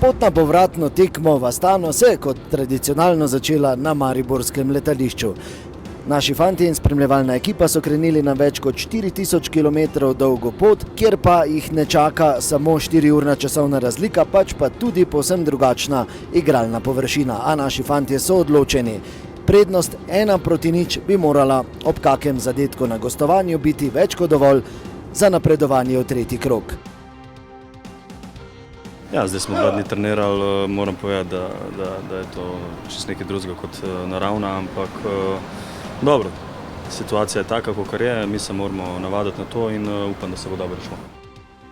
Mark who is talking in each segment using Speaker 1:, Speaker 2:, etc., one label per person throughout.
Speaker 1: Pot na povratno tekmo v Astano se je kot tradicionalno začela na mariborskem letališču. Naši fantje in spremljevalna ekipa so krenili na več kot 4000 km dolgo pot, kjer pa jih ne čaka samo 4-urna časovna razlika, pač pa tudi povsem drugačna igralna površina. A naši fantje so odločeni. Prednost 1-0 bi morala ob kakem zadetku na gostovanju biti več kot dovolj za napredovanje v tretji krog.
Speaker 2: Ja, zdaj smo 2 dni trenirali, moram povedati, da je to čisto nekaj drugega kot naravna, ampak dobro, situacija je taka, kakor je, mi se moramo navaditi na to in upam, da se bo dobro šlo.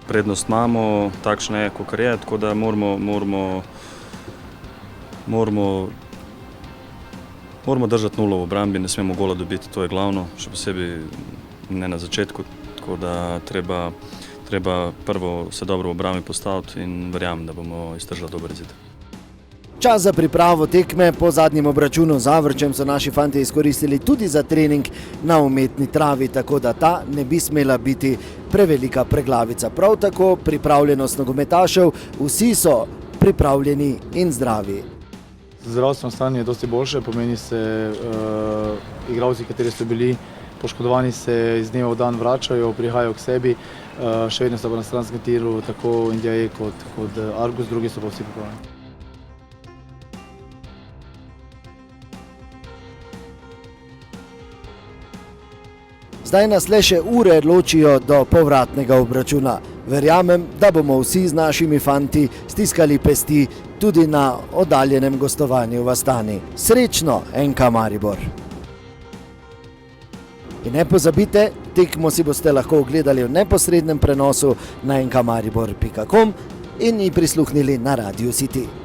Speaker 2: Prednost imamo, takšna je, kakor je, tako da moramo držati nulo v obrambi, ne smemo gola dobiti, to je glavno, še posebej ne na začetku, tako da treba prvo se dobro v obrambi postaviti in verjamem, da bomo iztržali dober izid.
Speaker 1: Čas za pripravo tekme po zadnjem obračunu z Zavrčem so naši fantje izkoristili tudi za trening na umetni travi, tako da ta ne bi smela biti prevelika preglavica. Prav tako pripravljenost nogometašev, vsi so pripravljeni in zdravi.
Speaker 3: Zdravstveno stanje je dosti boljše, pomeni se igralci, kateri so bili poškodovani, se iz dneva v dan vračajo, prihajajo k sebi, še vedno so pa na stranskem tiru, tako Indija kot Argus, drugi so pa vsi pripravljeni.
Speaker 1: Zdaj nas le še ure ločijo do povratnega obračuna. Verjamem, da bomo vsi z našimi fanti stiskali pesti tudi na oddaljenem gostovanju v Astani. Srečno, NK Maribor! In ne pozabite, tekmo si boste lahko ogledali v neposrednem prenosu na nkmaribor.com in ji prisluhnili na Radio City.